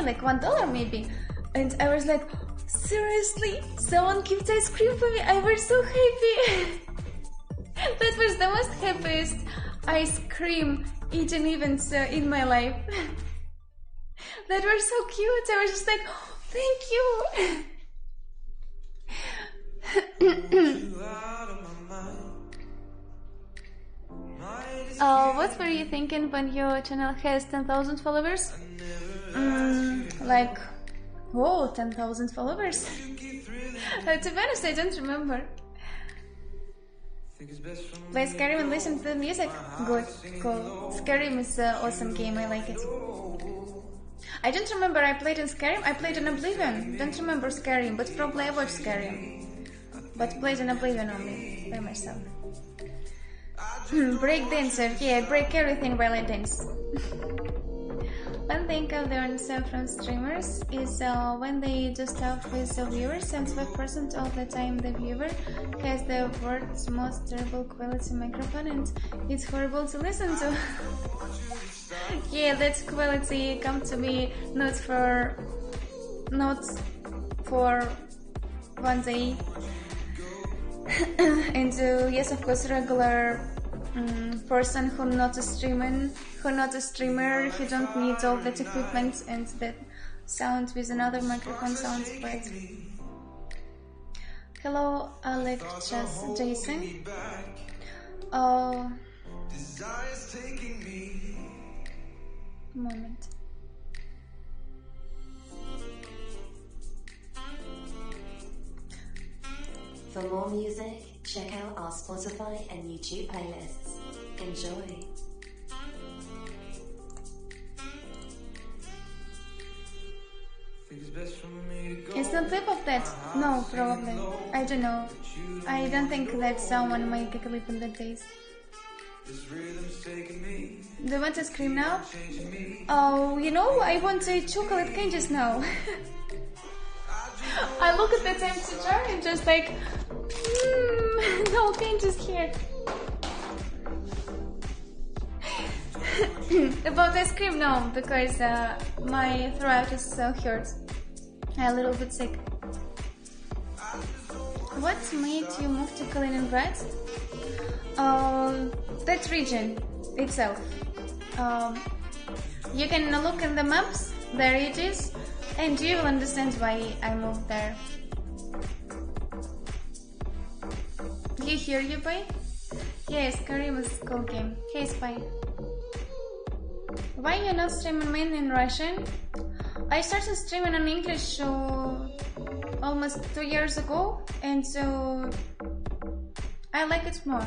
money, like $1 maybe. And I was like, seriously? Someone gives ice cream for me? I was so happy. That was the most happiest ice cream eating event in my life. That was so cute. I was just like, oh, thank you. What were you thinking when your channel has 10,000 followers? Like, oh, 10,000 followers. To be honest, I don't remember. Play Skyrim and listen to the music? Good, cool. Skyrim is an awesome game, I like it. I don't remember I played in Skyrim, I played in Oblivion. Don't remember Skyrim, but probably I watched Skyrim. But played in Oblivion only, by myself. Break dancer, yeah, I break everything while I dance. One thing I've learned from streamers is when they do stuff with the viewers, and 5% of the time the viewer has the world's most terrible quality microphone and it's horrible to listen to. Yeah, that quality come to me not for one day. And yes, of course, regular person who not a streamer, who don't need all that equipment, and that sound with another microphone sounds great. Hello, Alex, Jason. Moment. For more music, check out our Spotify and YouTube playlists. Enjoy. Instant clip of that? No, probably. I don't know. I don't think that someone made a clip in that days. Do you want to scream now? Oh, you know, I want to eat chocolate candies now. I look at that empty jar and just like, no candies here. About ice cream, no, because my throat is so hurt. I'm a little bit sick. What made you move to Kaliningrad? That region itself. You can look in the maps, there it is, and you will understand why I moved there. You hear you, boy? Yes, Skyrim is a cool game. Hey, Spy. Why you not streaming mainly in Russian? I started streaming in English almost 2 years ago, and so I like it more.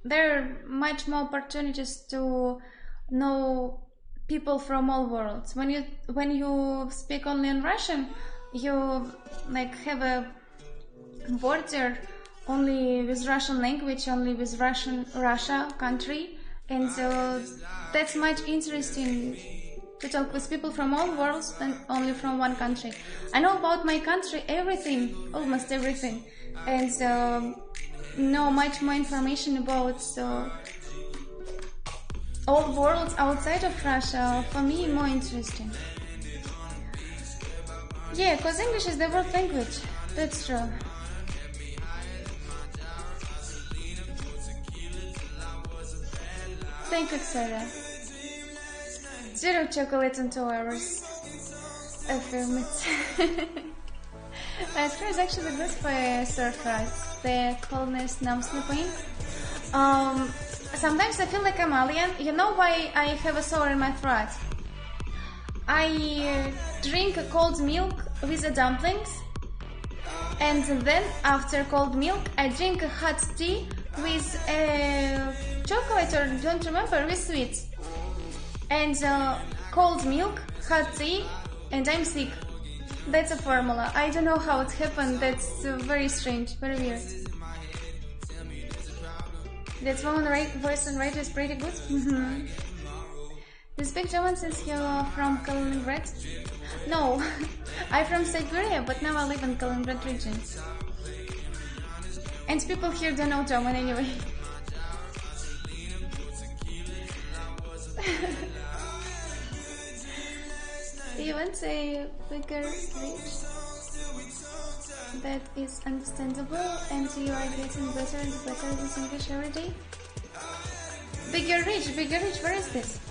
There are much more opportunities to know people from all worlds. When you speak only in Russian, you like have a border only with Russian language, only with Russia country, and so that's much interesting to talk with people from all worlds than only from one country. I know about my country everything, almost everything, and know much more information about all worlds outside of Russia. For me, more interesting. Yeah, because English is the world language. That's true. Thank you, Sarah. 0 chocolate in 2 hours. Affirmative. Ice cream is actually good for sore throat. The coldness numbs the pain. Sometimes I feel like I'm alien. You know why I have a sore in my throat? I drink cold milk with the dumplings, and then after cold milk I drink a hot tea with chocolate, or don't remember, with sweets. And cold milk, hot tea, and I'm sick. That's a formula. I don't know how it happened. That's very strange, very weird. That voice and writer is pretty good. You speak German since you're from Kaliningrad? No, I'm from Siberia, but now I live in Kaliningrad region. And people here don't know German anyway. Do you want a bigger reach that is understandable and you are getting better and better with English every day? Bigger reach, where is this?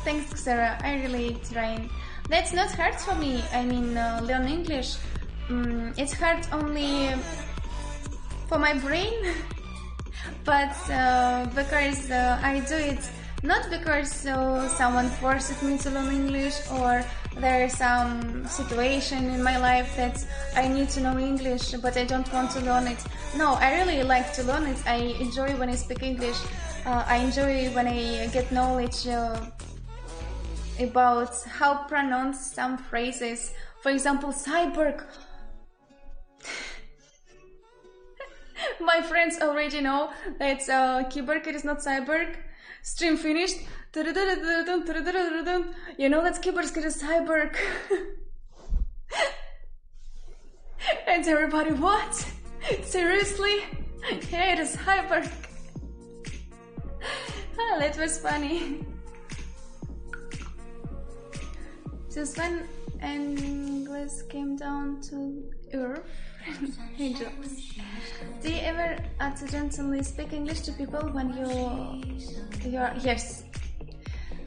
Thanks, Sarah, I really trying. That's not hard for me, I mean, learn English. It's hard only for my brain, but because I do it not because someone forced me to learn English or there's some situation in my life that I need to know English but I don't want to learn it. No, I really like to learn it. I enjoy when I speak English. I enjoy when I get knowledge about how pronounce some phrases. For example, cyborg. My friends already know that keyboard is not cyborg. Stream finished. You know that keyboard is cyborg. And everybody, what? Seriously? Yeah, it is cyborg. Oh, that was funny. Just when English came down to earth. Angels. Do you ever accidentally speak English to people when you're yes,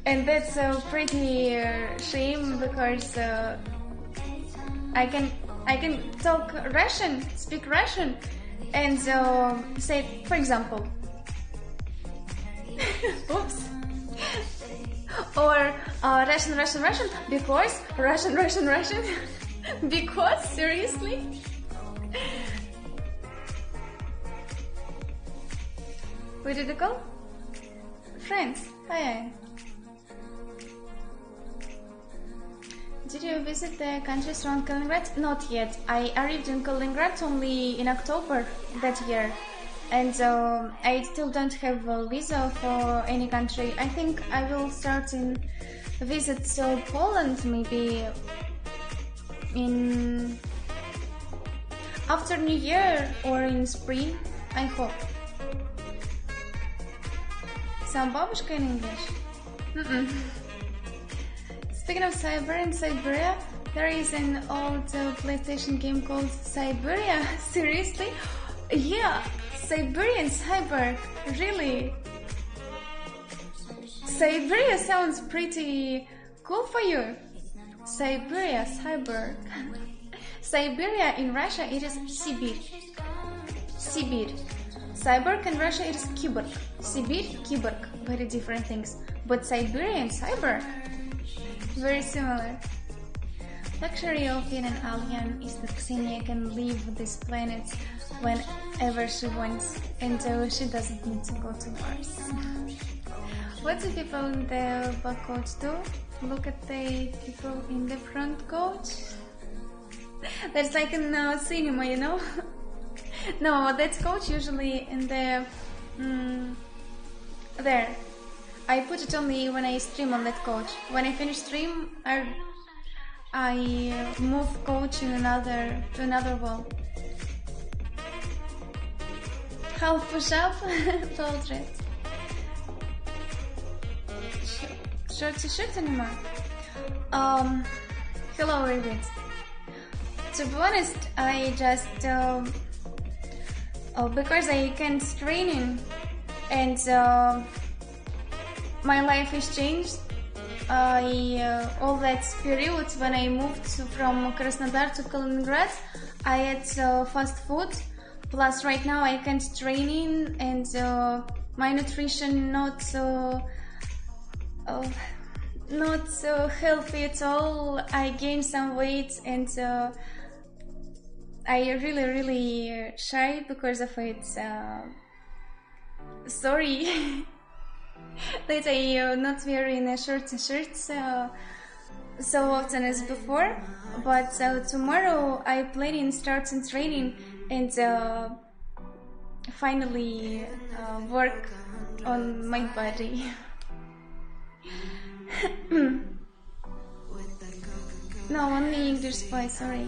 and that's a pretty shame because I can talk Russian, speak Russian, and say, for example, oops, or Russian because Russian because seriously. Where did it go? Friends, hi. Did you visit the countries around Kaliningrad? Not yet. I arrived in Kaliningrad only in October that year. And I still don't have a visa for any country. I think I will start in visit Poland maybe in after New Year or in spring, I hope. Some babushka in English? Speaking of cyber and Siberia, there is an old PlayStation game called Siberia. Seriously? Yeah, Siberian cyber. Really? Siberia sounds pretty cool for you. Siberia cyber. Siberia in Russia it is Sibir. Sibir. Cyborg in Russia it is Kiborg. Sibir, Kiborg. Very different things. But Siberia and cyber, very similar. Luxury of being an alien is that Xenia can leave this planet whenever she wants, and she doesn't need to go to Mars. What do people in the back coach do? Look at the people in the front coach. That's like in cinema, you know? No, that's coach usually in the there. I put it only when I stream on that coach. When I finish stream, I move coach in to another wall. Half push up, portrait. Short t-shirt anymore. Hello, David. To be honest, I just because I can't training and my life has changed. All that period when I moved from Krasnodar to Kaliningrad, I ate fast food. Plus, right now I can't training and my nutrition not so healthy at all. I gained some weight and I really shy because of it. Sorry that I not wearing short t-shirts so often as before. But tomorrow I planning starting training and finally work on my body. No, only English spy, sorry.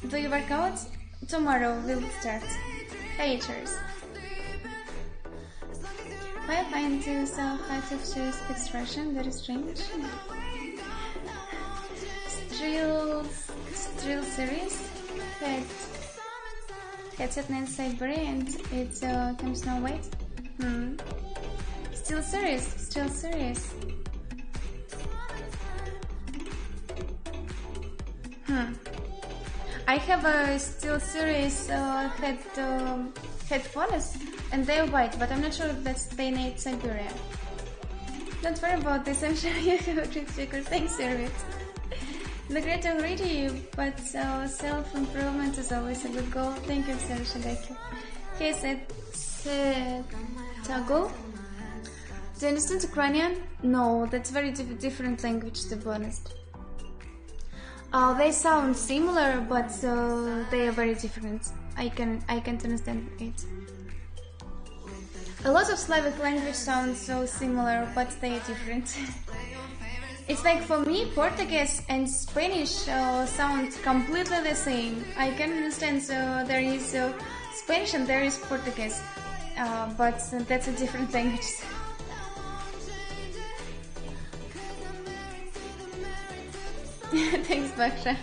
Do you work out? Tomorrow we'll start. Hey, cheers. Why I find this hard to choose expression very strange. Strill series had set in Siberia and it comes Snow White. Still series. I have a Still series headphones and they're white, but I'm not sure if that's they made Siberia. Don't worry about this, I'm sure you have a trick sticker. Thanks, Servit. The great already, but self-improvement is always a good goal. Thank you, Sir Shigaki. He said, Tago. Do you understand Ukrainian? No, that's very different language, to be honest. They sound similar, but they are very different. I can't understand it. A lot of Slavic language sounds so similar, but they are different. It's like for me, Portuguese and Spanish sound completely the same. I can understand there is Spanish and there is Portuguese, but that's a different language. Thanks, Baksha.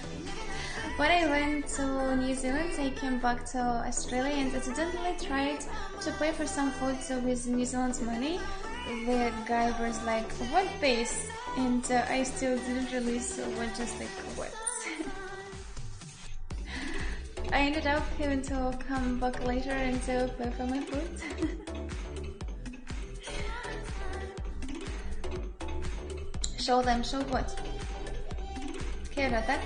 When I went to New Zealand, I came back to Australia and accidentally tried to pay for some food with New Zealand's money. The guy was like, "What this?" And I still literally was just like, "What?" I ended up having to come back later and to pay for my food. Show what? Here, attack.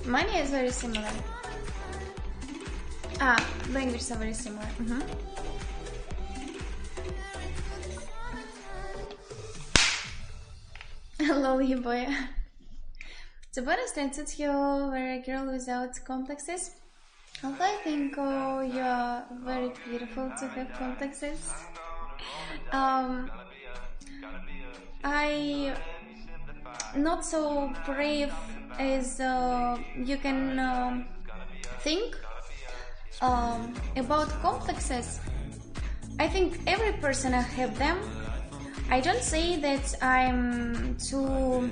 Money is very similar. Languages are very similar. Hello, you boy. To be honest, I thought you were a girl without complexes. Although I think you are very beautiful to have complexes. I not so brave as you can think about complexes. I think every person have them. I don't say that I'm too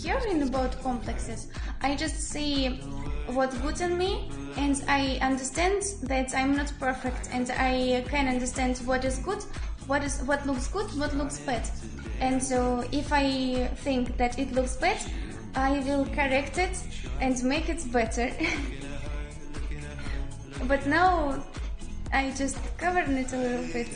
caring about complexes. I just say what's good in me, and I understand that I'm not perfect, and I can understand what is good, what looks good, what looks bad. And so if I think that it looks bad, I will correct it and make it better. But now I just covered it a little bit.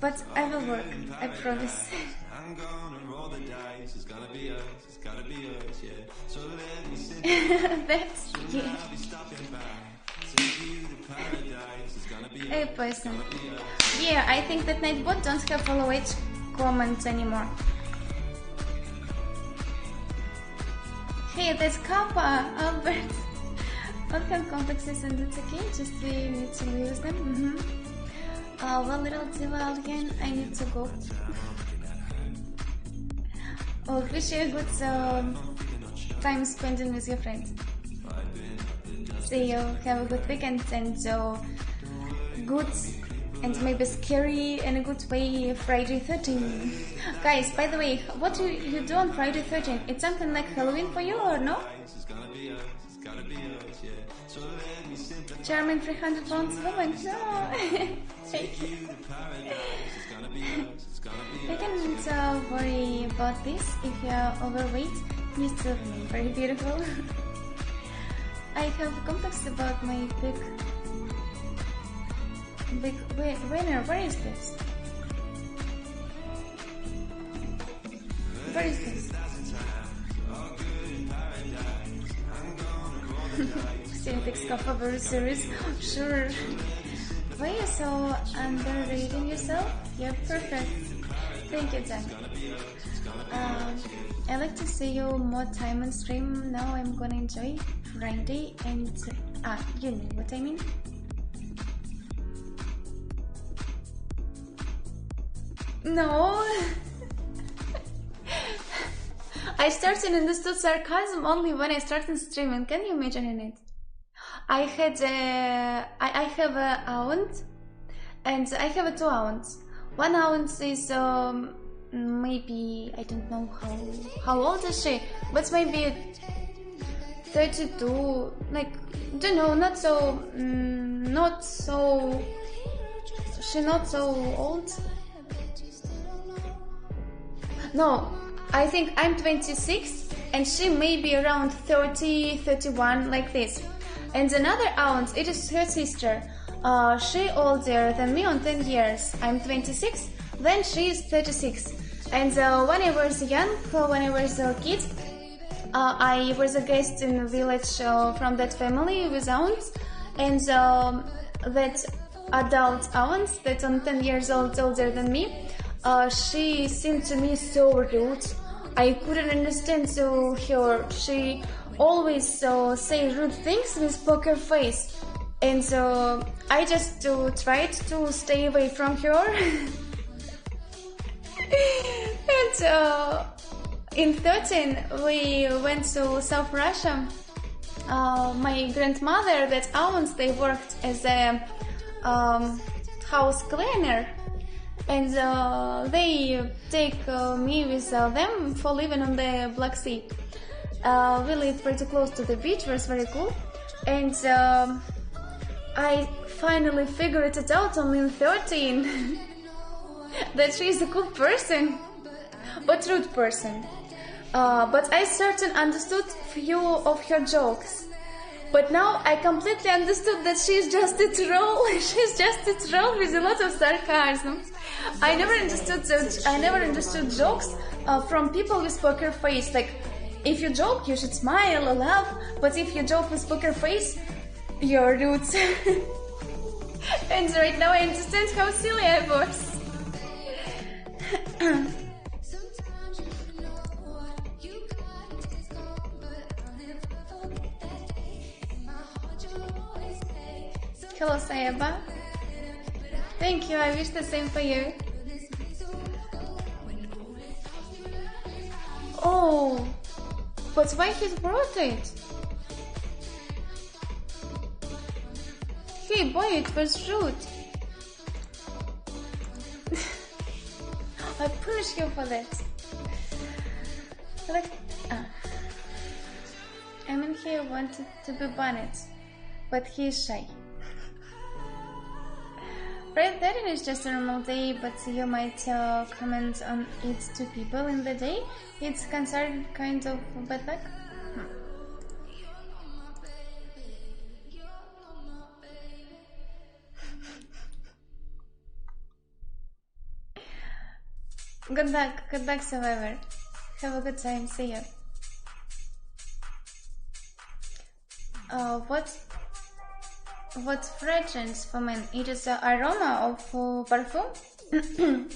But I will work, I promise. I'm gonna roll the dice, it's gonna be us, yeah. So let me sit. That's cute. Hey person. Yeah, I think that Nightbot don't have follow age comments anymore. Hey, that's Kappa, Albert. Don't have complexes and it's okay, just we need to use them. One little diva again, I need to go. Well, wish you a good time spending with your friends. See you, have a good weekend and good and maybe scary and a good way Friday 13. Guys, by the way, what do you do on Friday 13? It's something like Halloween for you or no? Charming 300 pounds woman, no! Thank you. You can't worry about this if you are overweight. You still remain very beautiful. I have complex about my big winner. Where is this? Where is this? Syntax cover series. Sure. Why are you so underrating yourself? You're perfect. Thank you, Jack. I like to see you more time on stream. Now I'm gonna enjoy Friday and you know what I mean. No. I started understood sarcasm only when I started streaming. Can you imagine it? I had I have a aunt, and I have two aunts. One aunt is maybe I don't know how old is she, but maybe 32. Like, don't know, not so she not so old. No, I think I'm 26 and she may be around 30, 31, like this. And another aunt, it is her sister. She older than me on 10 years. I'm 26, then she is 36. And when I was young, when I was a kid, I was a guest in a village from that family with aunts. And that adult aunt, that on 10 years old older than me, she seemed to me so rude. I couldn't understand her. She always say rude things with poker face. And I just tried to stay away from her. And in 13 we went to South Russia. My grandmother, that aunt, they worked as a house cleaner. And they take me with them for living on the Black Sea. We lived pretty close to the beach, was very cool. And I finally figured it out only in 13 that she is a good person, but rude person. But I certainly understood few of her jokes. But now I completely understood that she's just a troll. She's just a troll with a lot of sarcasm. I never understood jokes from people with poker face. Like, if you joke, you should smile or laugh. But if you joke with poker face, you're rude. And right now I understand how silly I was. Hello, Sayaba. Thank you, I wish the same for you. Oh, but why he brought it? Hey boy, it was rude. I punish you for that. Like, I mean, he wanted to be banned, but he is shy. Right, that is just a normal day, but you might comment on it to people in the day. It's considered kind of bad luck. Good luck, survivor. Have a good time, see you. What fragrance for men? It is the aroma of perfume.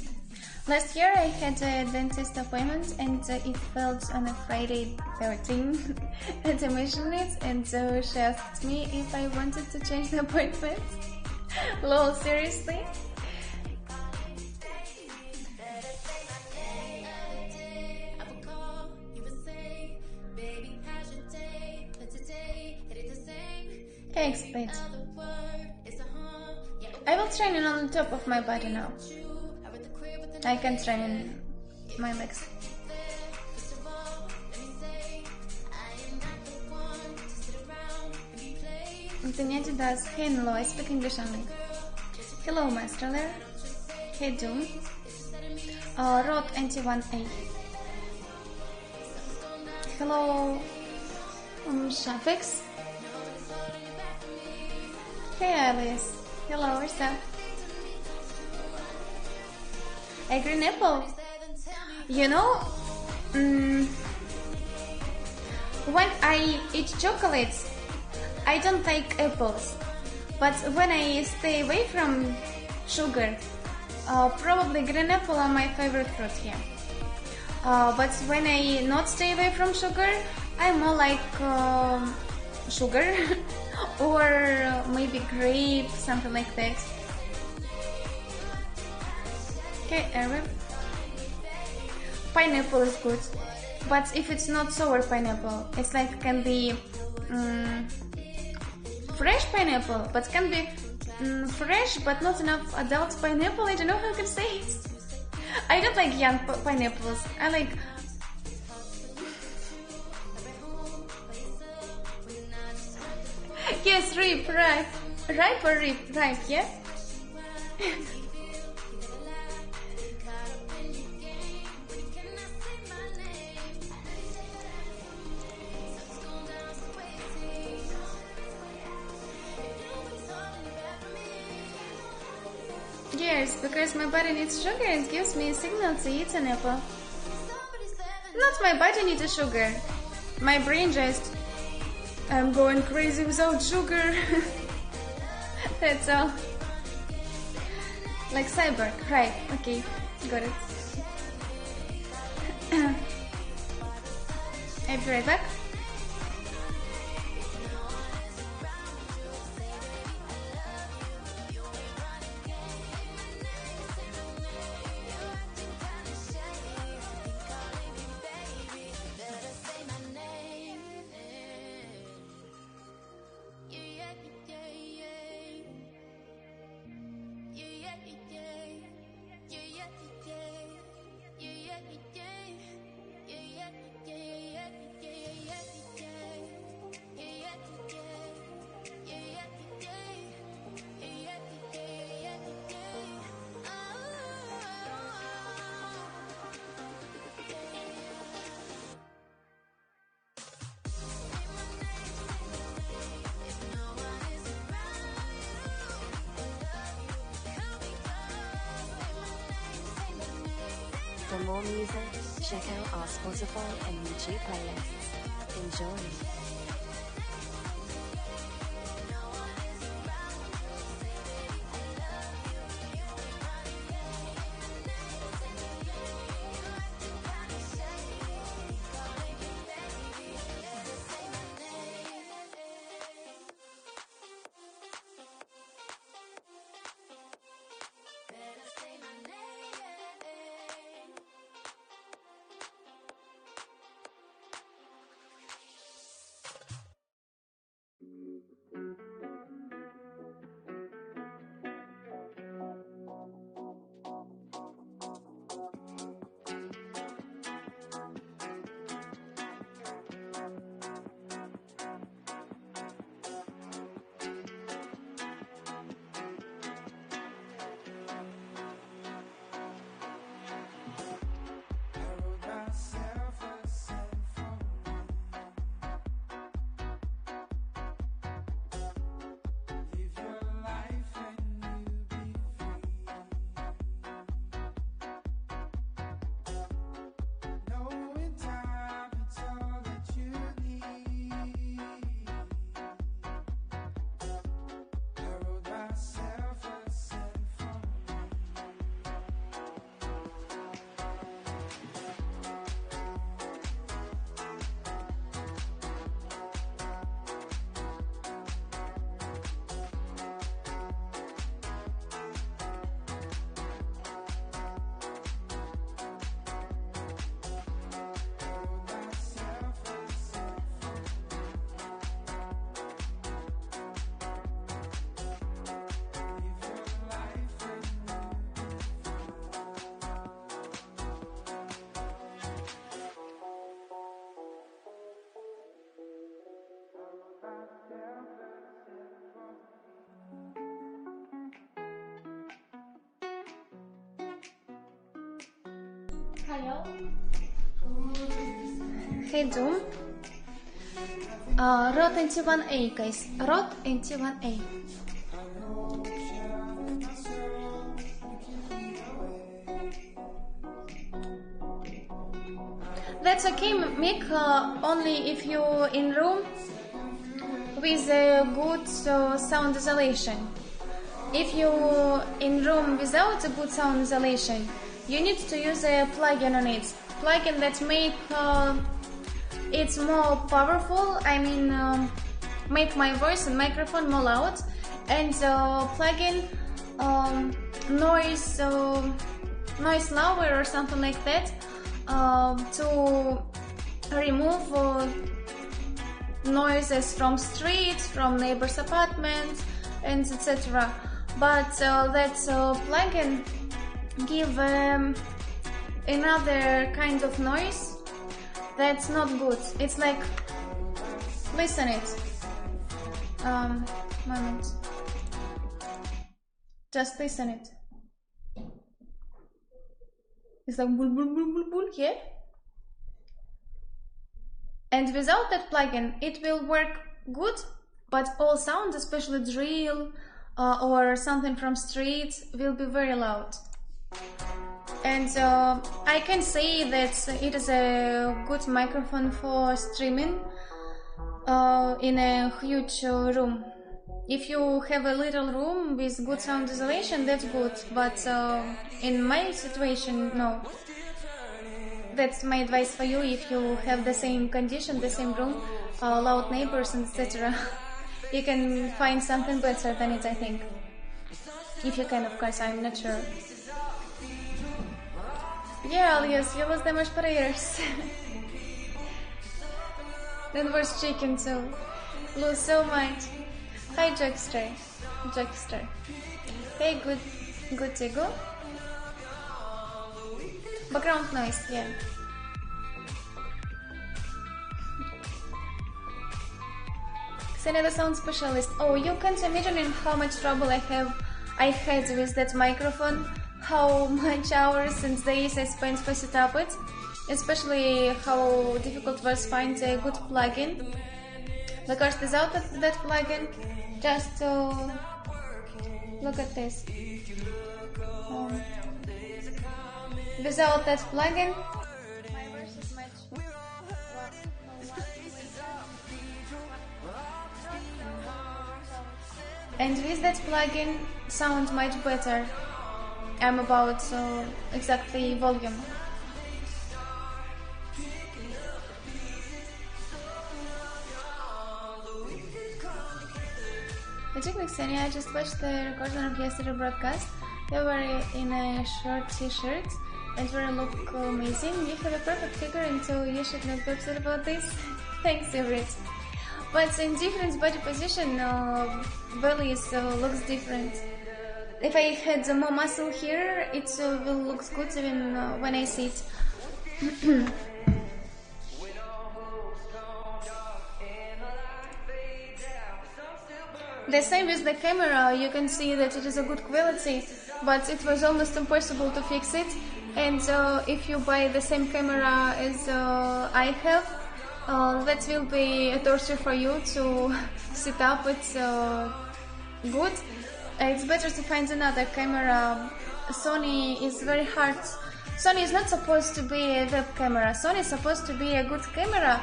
Last year I had a dentist appointment and it felt on a Friday 13 and I mentioned it, and so she asked me if I wanted to change the appointment. Lol, seriously? Thanks, please. I will train it on the top of my body now. I can train in my legs. Antoinette does. Hey, hello, I speak English only. Hello, Master Lair. Hey, Doom. Rod NT1A. Hello, Shafix. Hey, Alice. Hello, what's up? A green apple. You know, when I eat chocolates, I don't like apples. But when I stay away from sugar, probably green apple are my favorite fruit here. But when I not stay away from sugar, I'm more like sugar or maybe grape, something like that. Okay, Arab. Pineapple is good. but if it's not sour pineapple, it's like can be fresh pineapple, but can be fresh but not enough adult pineapple. I don't know how I can say it. I don't like young pineapples. I like yes, ripe, ripe or ripe, yeah. Yes, because my body needs sugar and gives me a signal to eat an apple. Not my body needs a sugar. My brain just, I'm going crazy without sugar. That's all. Like cyborg, right? Okay, got it. I'll be right back. For more music, check out our Spotify and YouTube playlists. Enjoy. Hello. Hey Doom. Rode NT1A, guys. Rode NT1A. That's okay, Mick, only if you're in room with a good sound isolation. If you're in room without a good sound isolation, you need to use a plugin on it. Plugin that make it more powerful, I mean make my voice and microphone more loud, and plugin noise lower or something like that, to remove noises from streets, from neighbors' apartments, and etc. But that plugin give another kind of noise that's not good. It's like, listen it. Moment. Just listen it. It's like bul bul bul bul bul, yeah? And without that plugin, it will work good, but all sounds, especially drill or something from streets, will be very loud. And I can say that it is a good microphone for streaming in a huge room. If you have a little room with good sound isolation, that's good, but in my situation, no. That's my advice for you. If you have the same condition, the same room, loud neighbors, etc., you can find something better than it, I think. If you can, of course, I'm not sure. Yeah, Alias, you lost damage prayers. That was chicken too. Lose so much. Hi, Jackster. Jackster. Hey, good to go. Background noise, yeah. Another sound specialist. Oh, you can't imagine how much trouble I had with that microphone, how much hours and days I spent for setup it, especially how difficult was find a good plugin. Because without that plugin, just look at this. Without that plugin, my voice is much. And with that plugin, sound much better. I'm about exactly volume. Ksenia, I just watched the recording of yesterday broadcast. You were in a short t-shirt and you look amazing. You have a perfect figure, and so you should not be upset about this. Thanks, Everett. But in different body position, belly looks different. If I had more muscle here, it will look good even when I sit. The same with the camera, you can see that it is a good quality, but it was almost impossible to fix it. And if you buy the same camera as I have, that will be a torture for you to set up it good. It's better to find another camera. Sony is very hard. Sony is not supposed to be a web camera. Sony is supposed to be a good camera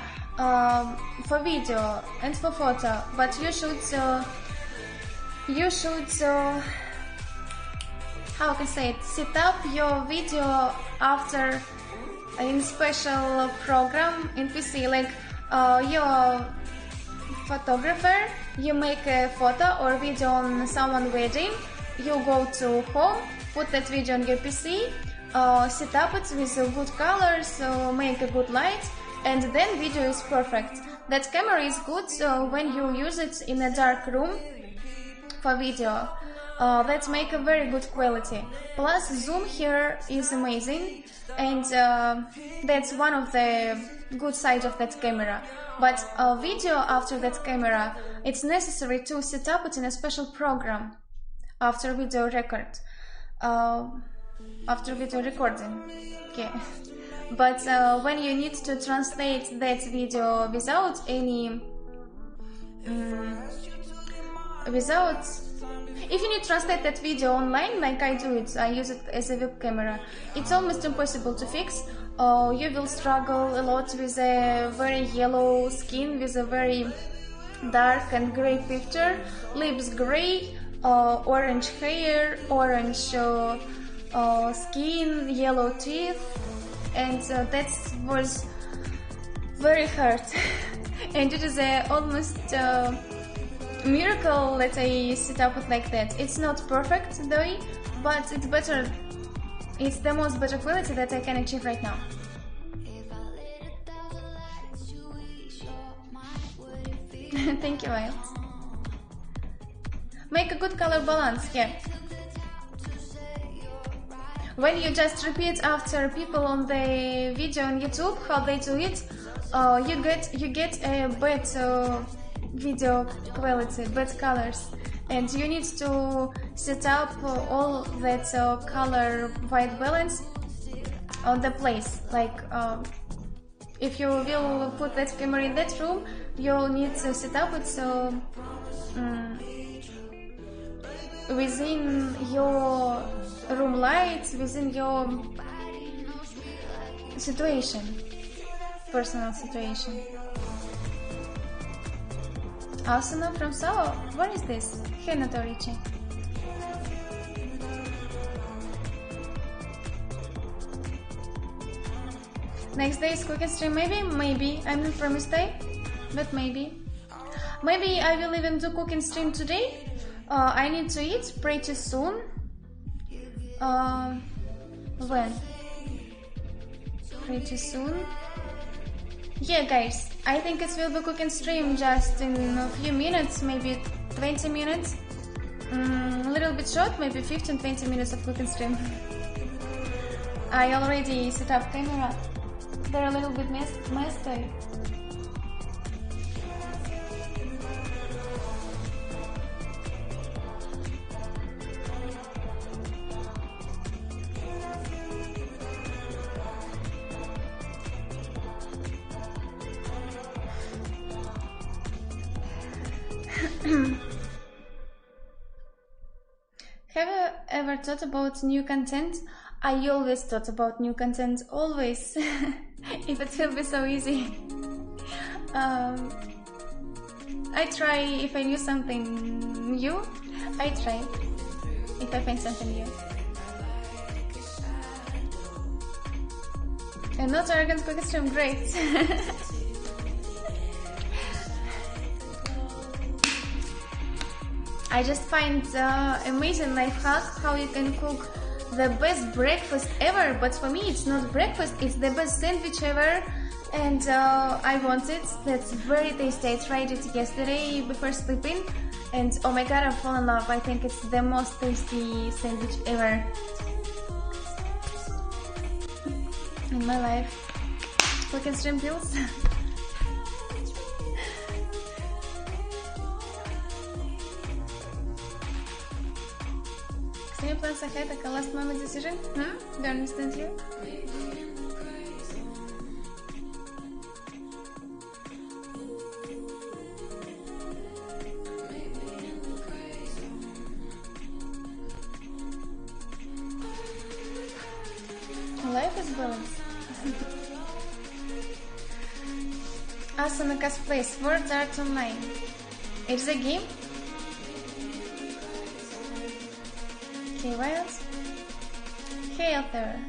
for video and for photo, but you should how can I say it, set up your video after in special program in PC, like your photographer, you make a photo or video on someone wedding, you go to home, put that video on your PC, set up it with good colors, make a good light, and then video is perfect. That camera is good when you use it in a dark room for video. That make a very good quality. Plus zoom here is amazing, and that's one of the good sides of that camera. But video after that camera, it's necessary to set up it in a special program after video record, after video recording. Okay. But when you need to translate that video without any if you need to translate that video online, like I do it, I use it as a web camera, it's almost impossible to fix. You will struggle a lot with a very yellow skin, with a very dark and grey picture, lips grey, orange hair, orange skin, yellow teeth, and that was very hard. And it is almost miracle that I set up it like that. It's not perfect though, but it's better. It's the most better quality that I can achieve right now. Thank you, Wild. Make a good color balance, yeah. When you just repeat after people on the video on YouTube how they do it, you get a better video quality, better colors, and you need to set up all that color white balance on the place. Like if you will put that camera in that room, you'll need to set up it so within your room lights, within your situation, personal situation. Asuna from Sao, what is this? Hanatorichi. Next day is cooking stream, maybe, I'm not promised day, but maybe. Maybe I will even do cooking stream today. I need to eat pretty soon. When? Pretty soon? Yeah, guys, I think it will be cooking stream just in a few minutes, maybe 20 minutes. A little bit short, maybe 15-20 minutes of cooking stream. I already set up camera. They're a little bit messy. Have you ever thought about new content? I always thought about new content, always. If it will be so easy. I try if I knew something new. I try if I find something new. And not arrogant quick stream, great. I just find amazing life hack how you can cook the best breakfast ever, but for me it's not breakfast, it's the best sandwich ever, and I want it. That's very tasty. I tried it yesterday before sleeping, and oh my god, I fall in love. I think it's the most tasty sandwich ever in my life. Cooking stream pills. Can you plans ahead like a last moment decision? Don't understand you. Life is balanced. Asuna cosplay Sword Art Online. It's a game? Okay, Wild. Hey out there.